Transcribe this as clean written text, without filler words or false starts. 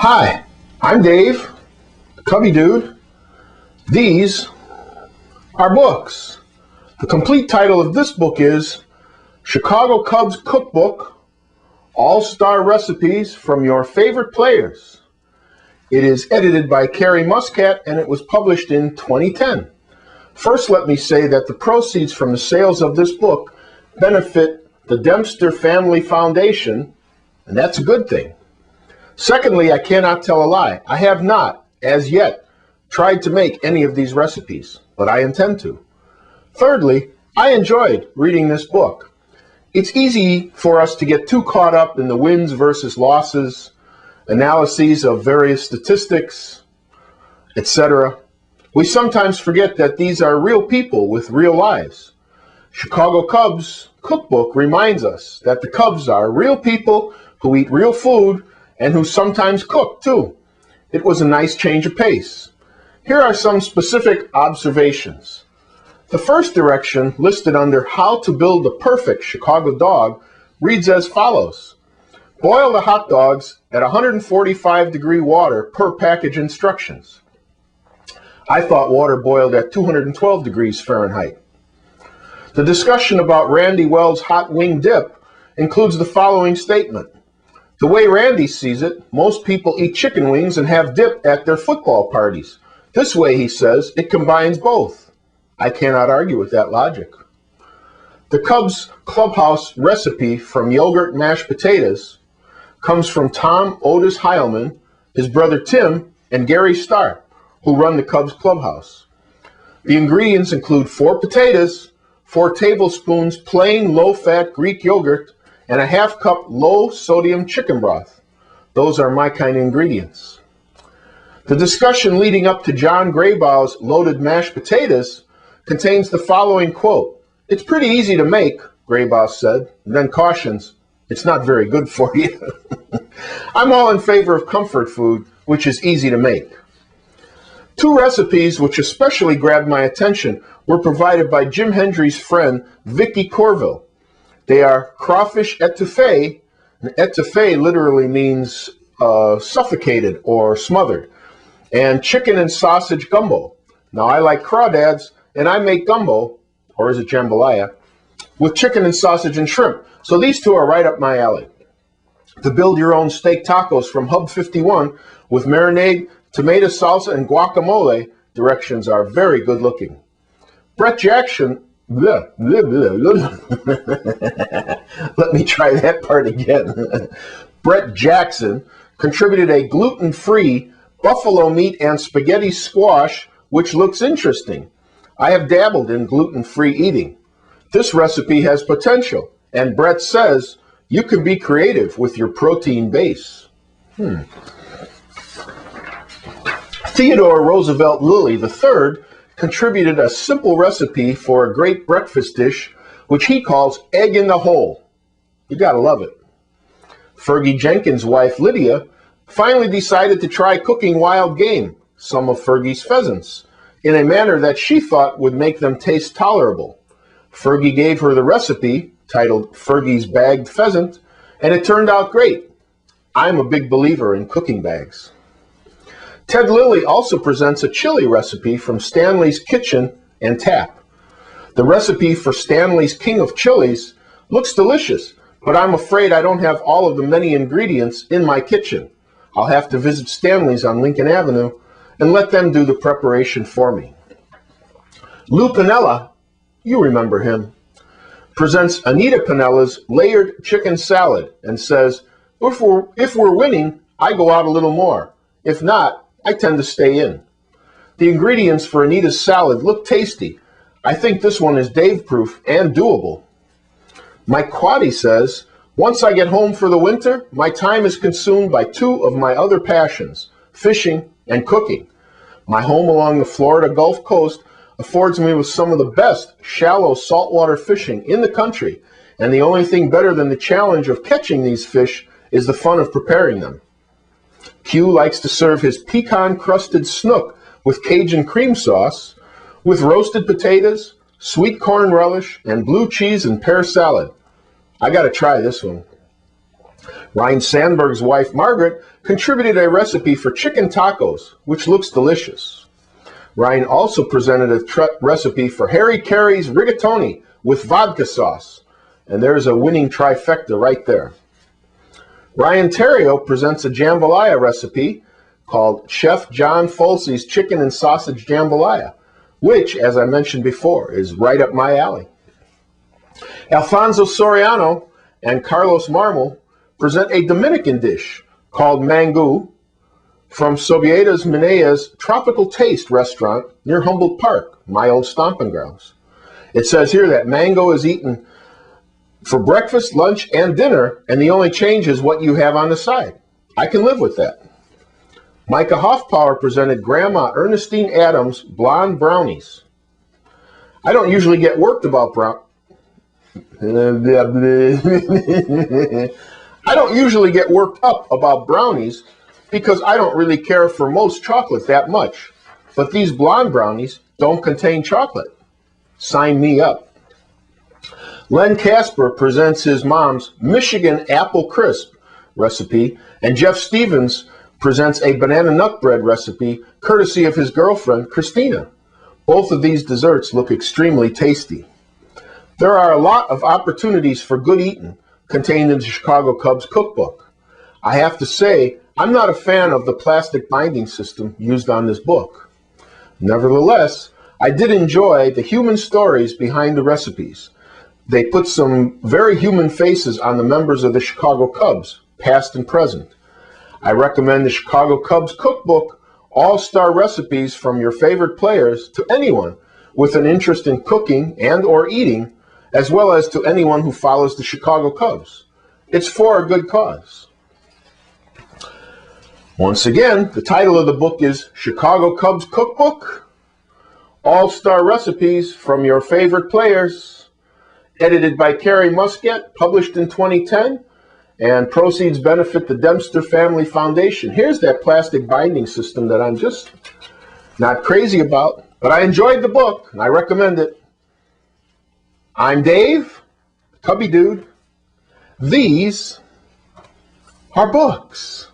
Hi, I'm Dave, CubbieDude. These are books. The complete title of this book is Chicago Cubs Cookbook, All-Star Recipes from Your Favorite Players. It is edited by Carrie Muscat and it was published in 2010. First, let me say that the proceeds from the sales of this book benefit the Dempster Family Foundation, and that's a good thing. Secondly, I cannot tell a lie. I have not, as yet, tried to make any of these recipes, but I intend to. Thirdly, I enjoyed reading this book. It's easy for us to get too caught up in the wins versus losses, analyses of various statistics, etc. We sometimes forget that these are real people with real lives. Chicago Cubs Cookbook reminds us that the Cubs are real people who eat real food and who sometimes cook too. It was a nice change of pace. Here are some specific observations. The first direction, listed under How to Build the Perfect Chicago Dog, reads as follows. Boil the hot dogs at 145-degree water per package instructions. I thought water boiled at 212 degrees Fahrenheit. The discussion about Randy Wells' hot wing dip includes the following statement. The way Randy sees it, most people eat chicken wings and have dip at their football parties. This way, he says, it combines both. I cannot argue with that logic. The Cubs Clubhouse recipe from yogurt mashed potatoes comes from Tom Otis Heilman, his brother Tim, and Gary Starr, who run the Cubs Clubhouse. The ingredients include 4 potatoes, 4 tablespoons plain low-fat Greek yogurt, and a half-cup low-sodium chicken broth. Those are my kind of ingredients. The discussion leading up to John Graybaugh's loaded mashed potatoes contains the following quote. It's pretty easy to make, Graybaugh said, and then cautions, it's not very good for you. I'm all in favor of comfort food, which is easy to make. 2 recipes which especially grabbed my attention were provided by Jim Hendry's friend, Vicky Corville. They are crawfish etouffee, and etouffee literally means suffocated or smothered, and chicken and sausage gumbo. Now, I like crawdads, and I make gumbo, or is it jambalaya, with chicken and sausage and shrimp. So these 2 are right up my alley. To build your own steak tacos from Hub 51 with marinade, tomato salsa, and guacamole, directions are very good looking. Brett Jackson, let me try that part again. Brett Jackson contributed a gluten-free buffalo meat and spaghetti squash, which looks interesting. I have dabbled in gluten-free eating. This recipe has potential, and Brett says you can be creative with your protein base. Theodore Roosevelt Lilly III contributed a simple recipe for a great breakfast dish, which he calls egg in the hole. You gotta love it. Fergie Jenkins' wife, Lydia, finally decided to try cooking wild game, some of Fergie's pheasants, in a manner that she thought would make them taste tolerable. Fergie gave her the recipe, titled Fergie's Bagged Pheasant, and it turned out great. I'm a big believer in cooking bags. Ted Lilly also presents a chili recipe from Stanley's Kitchen and Tap. The recipe for Stanley's King of Chilies looks delicious, but I'm afraid I don't have all of the many ingredients in my kitchen. I'll have to visit Stanley's on Lincoln Avenue and let them do the preparation for me. Lou Piniella, you remember him, presents Anita Pinella's layered chicken salad and says, if we're winning, I go out a little more. If not, I tend to stay in. The ingredients for Anita's salad look tasty. I think this one is Dave-proof and doable. Mike Quaddy says, once I get home for the winter, my time is consumed by 2 of my other passions, fishing and cooking. My home along the Florida Gulf Coast affords me with some of the best shallow saltwater fishing in the country, and the only thing better than the challenge of catching these fish is the fun of preparing them. Q likes to serve his pecan-crusted snook with Cajun cream sauce, with roasted potatoes, sweet corn relish, and blue cheese and pear salad. I got to try this one. Ryan Sandberg's wife, Margaret, contributed a recipe for chicken tacos, which looks delicious. Ryan also presented a recipe for Harry Carey's rigatoni with vodka sauce, and there's a winning trifecta right there. Ryan Terrio presents a jambalaya recipe called Chef John Folsey's Chicken and Sausage Jambalaya, which, as I mentioned before, is right up my alley. Alfonso Soriano and Carlos Marmol present a Dominican dish called mango from Sobieda's Minea's Tropical Taste restaurant near Humboldt Park, my old stomping grounds. It says here that mango is eaten for breakfast, lunch, and dinner, and the only change is what you have on the side. I can live with that. Micah Hoffpower presented Grandma Ernestine Adams' Blonde Brownies. I don't usually get worked about I don't usually get worked up about brownies because I don't really care for most chocolate that much. But these blonde brownies don't contain chocolate. Sign me up. Len Casper presents his mom's Michigan Apple Crisp recipe, and Jeff Stevens presents a banana nut bread recipe courtesy of his girlfriend, Christina. Both of these desserts look extremely tasty. There are a lot of opportunities for good eating contained in the Chicago Cubs cookbook. I have to say, I'm not a fan of the plastic binding system used on this book. Nevertheless, I did enjoy the human stories behind the recipes. They put some very human faces on the members of the Chicago Cubs, past and present. I recommend the Chicago Cubs cookbook, all-star recipes from your favorite players, to anyone with an interest in cooking and or eating, as well as to anyone who follows the Chicago Cubs. It's for a good cause. Once again, the title of the book is Chicago Cubs Cookbook, All-Star Recipes from Your Favorite Players, edited by Carrie Muscat, published in 2010, and proceeds benefit the Dempster Family Foundation. Here's that plastic binding system that I'm just not crazy about, but I enjoyed the book, and I recommend it. I'm Dave, CubbieDude. These are books.